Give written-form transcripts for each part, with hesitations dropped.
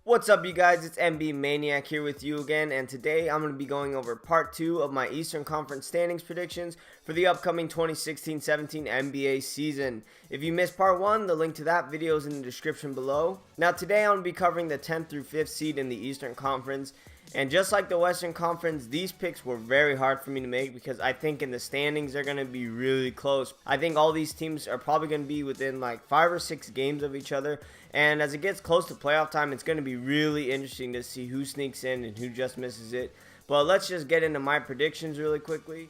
What's up, you guys? It's MB Maniac here with you again, and today I'm going to be going over part 2 of my Eastern Conference standings predictions for the upcoming 2016-17 NBA season. If you missed part 1, the link to that video is in the description below. Now today I'm going to be covering the 10th through 5th seed in the Eastern Conference, and just like the Western Conference, these picks were very hard for me to make because I think in the standings they're going to be really close. I think all these teams are probably going to be within like 5 or 6 games of each other. And as it gets close to playoff time, it's going to be really interesting to see who sneaks in and who just misses it. But let's just get into my predictions really quickly.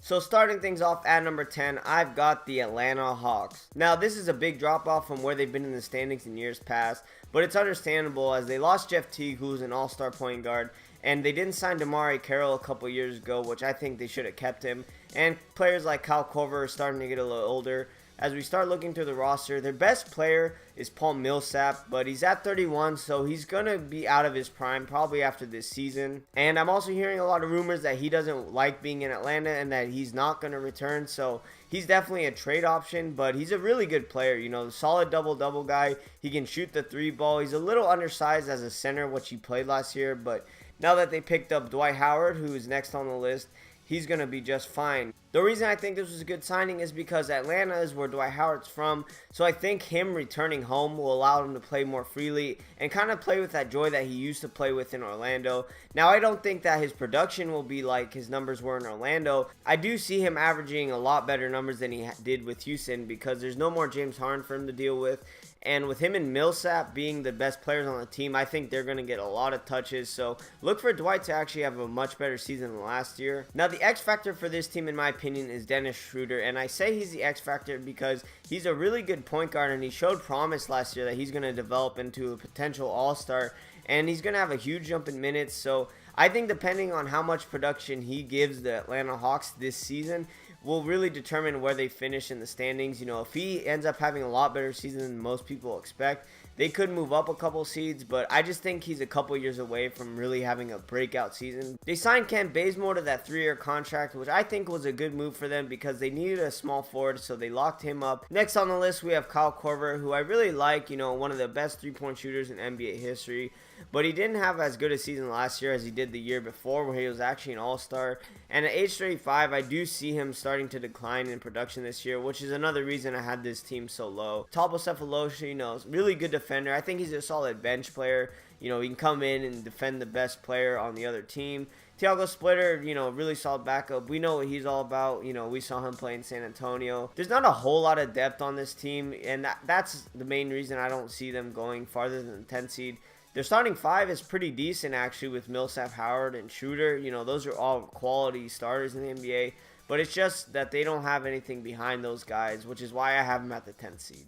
So starting things off at number 10, I've got the Atlanta Hawks. Now this is a big drop off from where they've been in the standings in years past, but it's understandable as they lost Jeff Teague, who's an all-star point guard, and they didn't sign DeMarre Carroll a couple years ago, which I think they should have kept him. And players like Kyle Korver are starting to get a little older. As we start looking through the roster, their best player is Paul Millsap, but he's at 31, so he's going to be out of his prime probably after this season. And I'm also hearing a lot of rumors that he doesn't like being in Atlanta and that he's not going to return, so he's definitely a trade option, but he's a really good player, you know, solid double-double guy. He can shoot the three ball. He's a little undersized as a center, which he played last year, but now that they picked up Dwight Howard, who is next on the list, he's going to be just fine. The reason I think this was a good signing is because Atlanta is where Dwight Howard's from, so I think him returning home will allow him to play more freely and kind of play with that joy that he used to play with in Orlando. Now, I don't think that his production will be like his numbers were in Orlando. I do see him averaging a lot better numbers than he did with Houston because there's no more James Harden for him to deal with. And with him and Millsap being the best players on the team, I think they're going to get a lot of touches. So look for Dwight to actually have a much better season than last year. Now, the X factor for this team, in my opinion, is Dennis Schroeder. And I say he's the X factor because he's a really good point guard, and he showed promise last year that he's going to develop into a potential all-star. And he's going to have a huge jump in minutes. So I think depending on how much production he gives the Atlanta Hawks this season will really determine where they finish in the standings. You know, if he ends up having a lot better season than most people expect, they could move up a couple seeds, but I just think he's a couple years away from really having a breakout season. They signed Kent Bazemore to that 3-year contract, which I think was a good move for them because they needed a small forward, so they locked him up. Next on the list, we have Kyle Korver, who I really like, you know, one of the best three-point shooters in NBA history, but he didn't have as good a season last year as he did the year before, where he was actually an all-star. And at age 35, I do see him starting to decline in production this year, which is another reason I had this team so low. Thabo Sefolosha, you know, is really good defender. I think he's a solid bench player. You know, he can come in and defend the best player on the other team. Thiago Splitter, you know, really solid backup. We know what he's all about. You know, we saw him play in San Antonio. There's not a whole lot of depth on this team, and that's the main reason I don't see them going farther than the 10 seed. Their starting 5 is pretty decent, actually, with Millsap, Howard, and Schroeder. You know, those are all quality starters in the NBA. But it's just that they don't have anything behind those guys, which is why I have them at the 10th seed.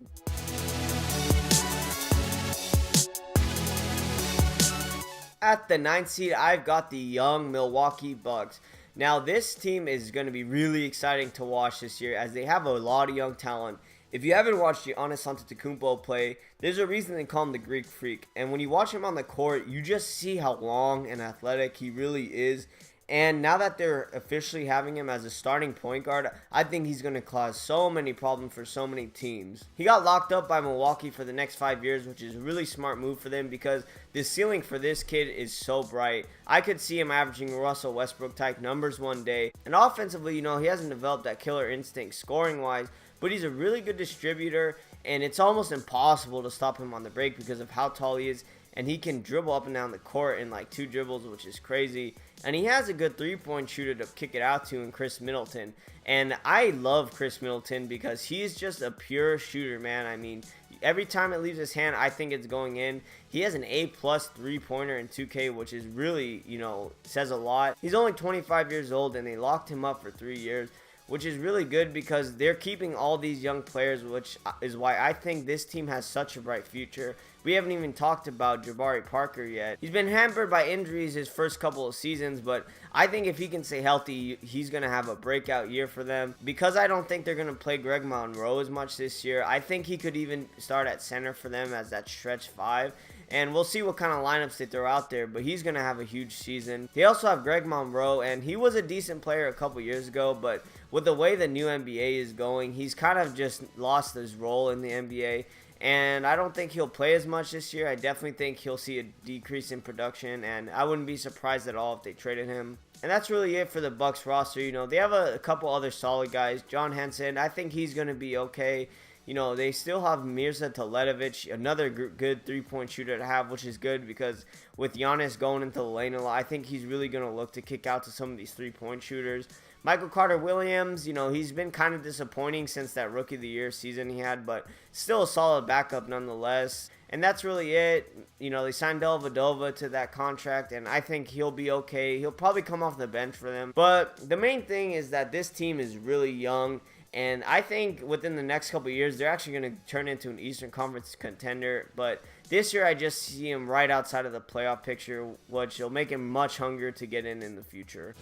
At the 9th seed, I've got the young Milwaukee Bucks. Now, this team is going to be really exciting to watch this year as they have a lot of young talent. If you haven't watched Giannis Antetokounmpo play, there's a reason they call him the Greek Freak. And when you watch him on the court, you just see how long and athletic he really is. And now that they're officially having him as a starting point guard, I think he's going to cause so many problems for so many teams. He got locked up by Milwaukee for the next 5 years, which is a really smart move for them because the ceiling for this kid is so bright. I could see him averaging Russell Westbrook type numbers one day. And offensively, you know, he hasn't developed that killer instinct scoring wise, but he's a really good distributor, and it's almost impossible to stop him on the break because of how tall he is. And he can dribble up and down the court in like 2 dribbles, which is crazy. And he has a good three-point shooter to kick it out to in Chris Middleton. And I love Chris Middleton because he's just a pure shooter, man. I mean, every time it leaves his hand, I think it's going in. He has an A+ three-pointer in 2K, which is really, you know, says a lot. He's only 25 years old, and they locked him up for 3 years, which is really good because they're keeping all these young players, which is why I think this team has such a bright future. We haven't even talked about Jabari Parker yet. He's been hampered by injuries his first couple of seasons, but I think if he can stay healthy, he's going to have a breakout year for them. Because I don't think they're going to play Greg Monroe as much this year, I think he could even start at center for them as that stretch 5. And we'll see what kind of lineups they throw out there, but he's going to have a huge season. They also have Greg Monroe, and he was a decent player a couple years ago, but with the way the new NBA is going, he's kind of just lost his role in the NBA. and I don't think he'll play as much this year. I definitely think he'll see a decrease in production, and I wouldn't be surprised at all if they traded him. And that's really it for the Bucks roster. You know, they have a couple other solid guys. John Henson, I think he's going to be okay. You know, they still have Mirza Teletovic, another good three-point shooter to have, which is good because with Giannis going into the lane a lot, I think he's really going to look to kick out to some of these three-point shooters. Michael Carter-Williams, you know, he's been kind of disappointing since that Rookie of the Year season he had, but still a solid backup nonetheless. And that's really it. You know, they signed Dellavedova to that contract, and I think he'll be okay. He'll probably come off the bench for them. But the main thing is that this team is really young, and I think within the next couple of years, they're actually going to turn into an Eastern Conference contender. But this year, I just see him right outside of the playoff picture, which will make him much hungrier to get in the future.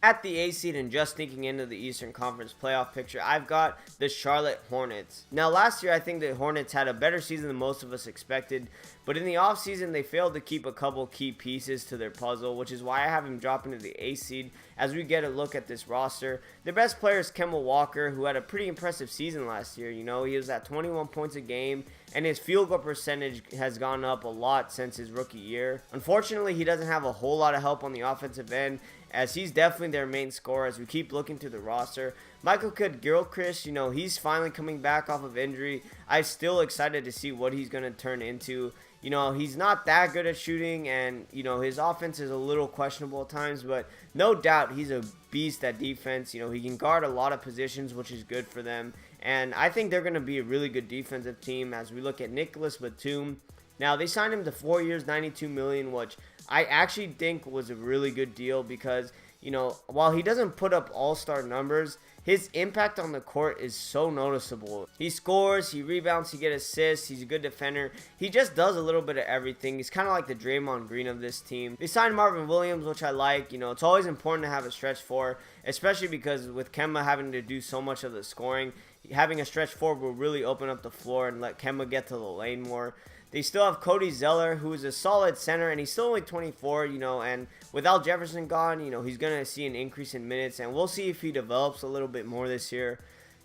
At the 8th seed and just sneaking into the Eastern Conference playoff picture, I've got the Charlotte Hornets. Now, last year, I think the Hornets had a better season than most of us expected, but in the offseason, they failed to keep a couple key pieces to their puzzle, which is why I have him dropping to the 8th seed as we get a look at this roster. Their best player is Kemba Walker, who had a pretty impressive season last year. You know, he was at 21 points a game, and his field goal percentage has gone up a lot since his rookie year. Unfortunately, he doesn't have a whole lot of help on the offensive end, as he's definitely their main scorer as we keep looking through the roster. Michael Kidd-Gilchrist, you know, he's finally coming back off of injury. I'm still excited to see what he's going to turn into. You know, he's not that good at shooting, and, you know, his offense is a little questionable at times, but no doubt he's a beast at defense. You know, he can guard a lot of positions, which is good for them, and I think they're going to be a really good defensive team as we look at Nicholas Batum. Now, they signed him to 4 years, $92 million, which I actually think was a really good deal because, you know, while he doesn't put up all-star numbers, his impact on the court is so noticeable. He scores, he rebounds, he gets assists, he's a good defender. He just does a little bit of everything. He's kind of like the Draymond Green of this team. They signed Marvin Williams, which I like. You know, it's always important to have a stretch four, especially because with Kemba having to do so much of the scoring, having a stretch four will really open up the floor and let Kemba get to the lane more. They still have Cody Zeller, who is a solid center, and he's still only 24, you know, and with Al Jefferson gone, you know, he's going to see an increase in minutes, and we'll see if he develops a little bit more this year.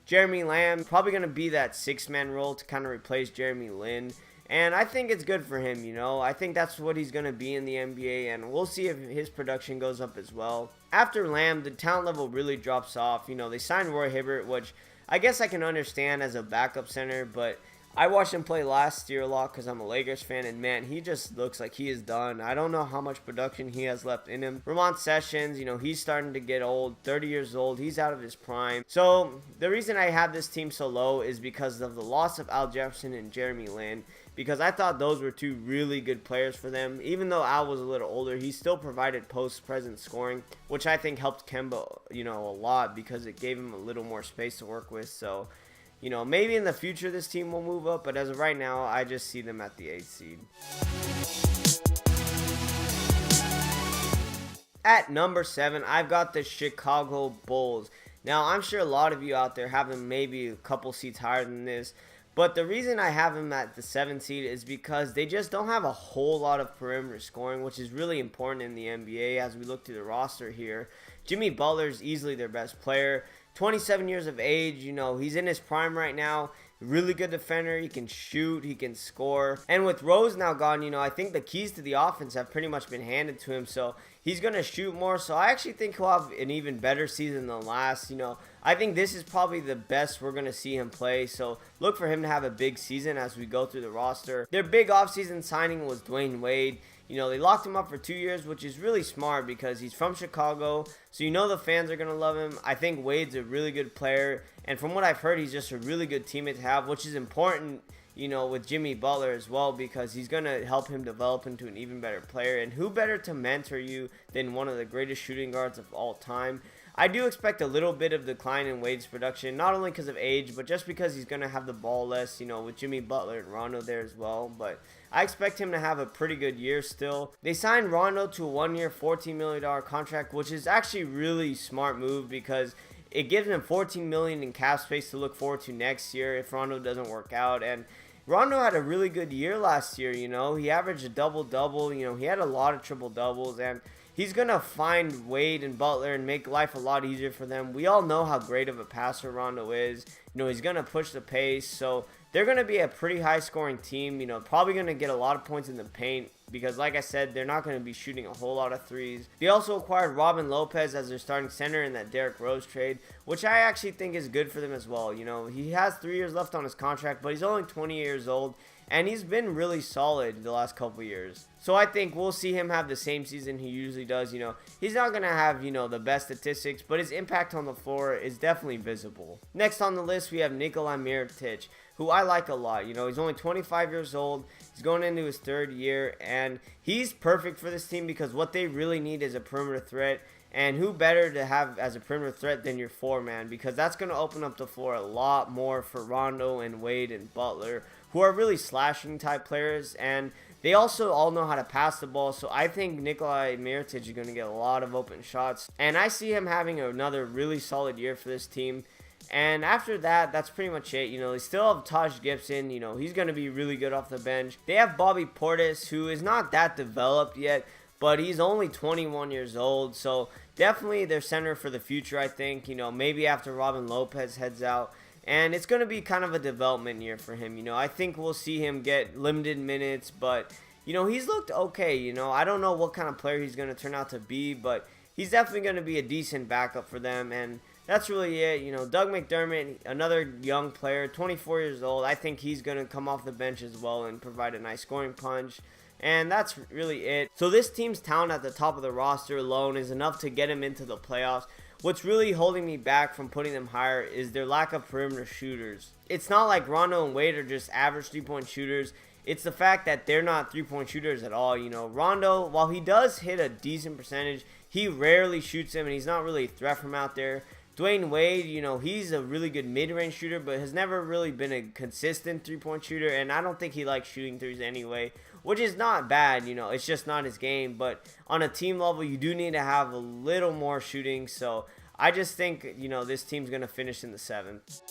Jeremy Lamb, probably going to be that six-man role to kind of replace Jeremy Lin, and I think it's good for him, you know. I think that's what he's going to be in the NBA, and we'll see if his production goes up as well. After Lamb, the talent level really drops off. You know, they signed Roy Hibbert, which I guess I can understand as a backup center, but I watched him play last year a lot because I'm a Lakers fan, and man, he just looks like he is done. I don't know how much production he has left in him. Ramon Sessions, you know, he's starting to get old, 30 years old. He's out of his prime. So the reason I have this team so low is because of the loss of Al Jefferson and Jeremy Lin, because I thought those were two really good players for them. Even though Al was a little older, he still provided post-present scoring, which I think helped Kemba, you know, a lot because it gave him a little more space to work with. So, you know, maybe in the future this team will move up, but as of right now, I just see them at the 8th seed. At number 7, I've got the Chicago Bulls. Now, I'm sure a lot of you out there have them maybe a couple seats higher than this, but the reason I have them at the 7th seed is because they just don't have a whole lot of perimeter scoring, which is really important in the NBA as we look through the roster here. Jimmy Butler is easily their best player. 27 years of age, you know, he's in his prime right now. Really good defender. He can shoot. He can score. And with Rose now gone, you know, I think the keys to the offense have pretty much been handed to him. So he's going to shoot more. So I actually think he'll have an even better season than last. You know, I think this is probably the best we're going to see him play. So look for him to have a big season as we go through the roster. Their big offseason signing was Dwayne Wade. You know, they locked him up for 2 years, which is really smart because he's from Chicago. So you know the fans are going to love him. I think Wade's a really good player. And from what I've heard, he's just a really good teammate to have, which is important, you know, with Jimmy Butler as well, because he's going to help him develop into an even better player. And who better to mentor you than one of the greatest shooting guards of all time? I do expect a little bit of decline in Wade's production, not only because of age, but just because he's going to have the ball less, you know, with Jimmy Butler and Rondo there as well. But I expect him to have a pretty good year still. They signed Rondo to a 1-year, $14 million contract, which is actually really smart move because it gives him $14 million in cap space to look forward to next year if Rondo doesn't work out. And Rondo had a really good year last year, you know. He averaged a double-double, you know. He had a lot of triple-doubles, and he's going to find Wade and Butler and make life a lot easier for them. We all know how great of a passer Rondo is. He's going to push the pace. So they're going to be a pretty high scoring team, probably going to get a lot of points in the paint because, like I said, they're not going to be shooting a whole lot of threes. They also acquired Robin Lopez as their starting center in that Derrick Rose trade, which I actually think is good for them as well. He has 3 years left on his contract, but he's only 20 years old, and he's been really solid the last couple years. So I think we'll see him have the same season he usually does. He's not going to have, the best statistics, but his impact on the floor is definitely visible. Next on the list, we have Nikola Mirotic, who I like a lot. He's only 25 years old. He's going into his 3rd year, and he's perfect for this team because what they really need is a perimeter threat. And who better to have as a perimeter threat than your 4-man, because that's going to open up the floor a lot more for Rondo and Wade and Butler, who are really slashing type players, and they also all know how to pass the ball. So I think Nikola Mirotic is going to get a lot of open shots, and I see him having another really solid year for this team. And after that, that's pretty much it. They still have Taj Gibson. He's going to be really good off the bench. They have Bobby Portis, who is not that developed yet, but he's only 21 years old. So definitely their center for the future, I think. Maybe after Robin Lopez heads out. And it's going to be kind of a development year for him. I think we'll see him get limited minutes, but, he's looked okay. I don't know what kind of player he's going to turn out to be, but he's definitely going to be a decent backup for them. And that's really it. Doug McDermott, another young player, 24 years old. I think he's going to come off the bench as well and provide a nice scoring punch. And that's really it. So this team's talent at the top of the roster alone is enough to get him into the playoffs. What's really holding me back from putting them higher is their lack of perimeter shooters. It's not like Rondo and Wade are just average 3-point shooters. It's the fact that they're not 3-point shooters at all. Rondo, while he does hit a decent percentage, he rarely shoots them, and he's not really a threat from out there. Dwayne Wade, he's a really good mid-range shooter, but has never really been a consistent 3-point shooter, and I don't think he likes shooting threes anyway, which is not bad. It's just not his game. But on a team level, you do need to have a little more shooting. So I just think, this team's going to finish in the 7th.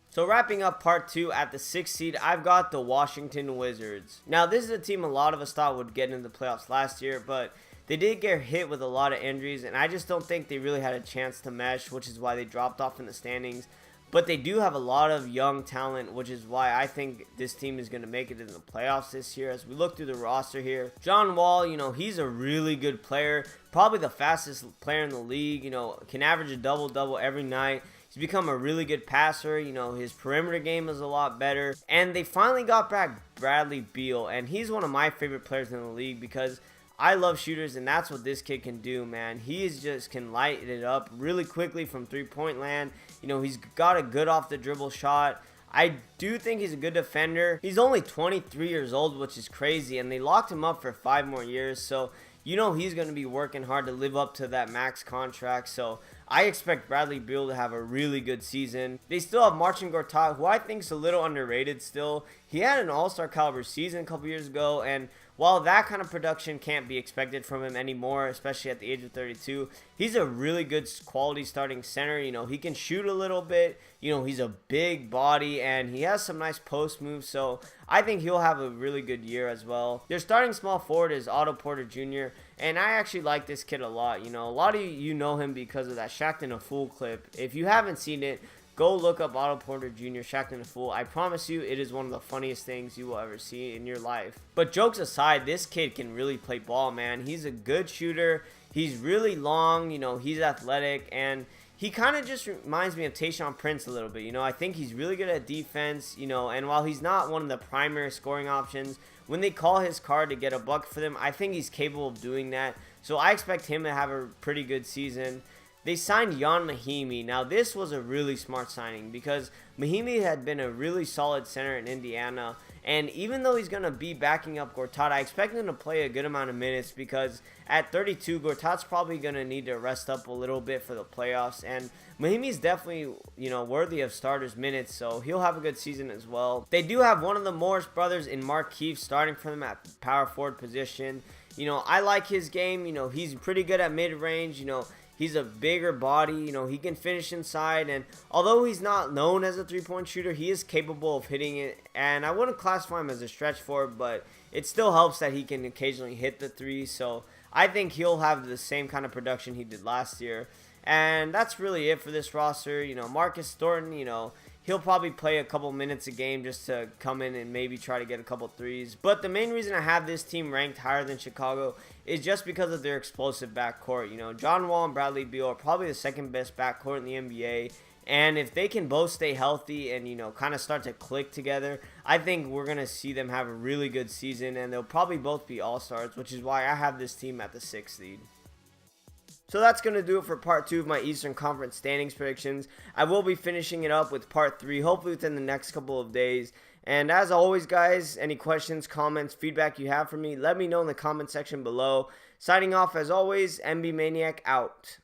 So wrapping up part 2 at the 6th seed, I've got the Washington Wizards. Now, this is a team a lot of us thought would get into the playoffs last year, but they did get hit with a lot of injuries, and I just don't think they really had a chance to mesh, which is why they dropped off in the standings. But they do have a lot of young talent, which is why I think this team is going to make it in the playoffs this year. As we look through the roster here, John Wall, he's a really good player, probably the fastest player in the league, can average a double-double every night. He's become a really good passer. His perimeter game is a lot better. And they finally got back Bradley Beal, and he's one of my favorite players in the league because I love shooters, and that's what this kid can do, man. He just can light it up really quickly from 3-point land. He's got a good off-the-dribble shot. I do think he's a good defender. He's only 23 years old, which is crazy, and they locked him up for 5 more years. So, he's going to be working hard to live up to that max contract. So, I expect Bradley Beal to have a really good season. They still have Marcin Gortat, who I think is a little underrated still. He had an all-star caliber season a couple years ago, and while that kind of production can't be expected from him anymore, especially at the age of 32, he's a really good quality starting center. He can shoot a little bit. He's a big body, and he has some nice post moves. So I think he'll have a really good year as well. Their starting small forward is Otto Porter Jr., and I actually like this kid a lot. A lot of you know him because of that Shaqtin' a Fool clip. If you haven't seen it, go look up Otto Porter Jr., Shaqtin' a Fool. I promise you, it is one of the funniest things you will ever see in your life. But jokes aside, this kid can really play ball, man. He's a good shooter. He's really long. He's athletic, and he kind of just reminds me of Tayshaun Prince a little bit. I think he's really good at defense, and while he's not one of the primary scoring options, when they call his card to get a bucket for them, I think he's capable of doing that. So I expect him to have a pretty good season. They signed Jan Mahimi. Now, this was a really smart signing because Mahimi had been a really solid center in Indiana. And even though he's going to be backing up Gortat, I expect him to play a good amount of minutes because at 32, Gortat's probably going to need to rest up a little bit for the playoffs. And Mahimi's definitely, worthy of starters minutes, so he'll have a good season as well. They do have one of the Morris brothers in Markieff starting for them at power forward position. I like his game. He's pretty good at mid-range. He's a bigger body, he can finish inside, and although he's not known as a 3-point shooter, he is capable of hitting it, and I wouldn't classify him as a stretch forward, but it still helps that he can occasionally hit the three. So I think he'll have the same kind of production he did last year. And that's really it for this roster. Marcus Thornton, he'll probably play a couple minutes a game just to come in and maybe try to get a couple threes. But the main reason I have this team ranked higher than Chicago is just because of their explosive backcourt. John Wall and Bradley Beal are probably the second best backcourt in the NBA. And if they can both stay healthy and, kind of start to click together, I think we're going to see them have a really good season. And they'll probably both be all-stars, which is why I have this team at the 6th seed. So that's going to do it for part 2 of my Eastern Conference standings predictions. I will be finishing it up with part 3, hopefully within the next couple of days. And as always, guys, any questions, comments, feedback you have for me, let me know in the comment section below. Signing off as always, MB Maniac out.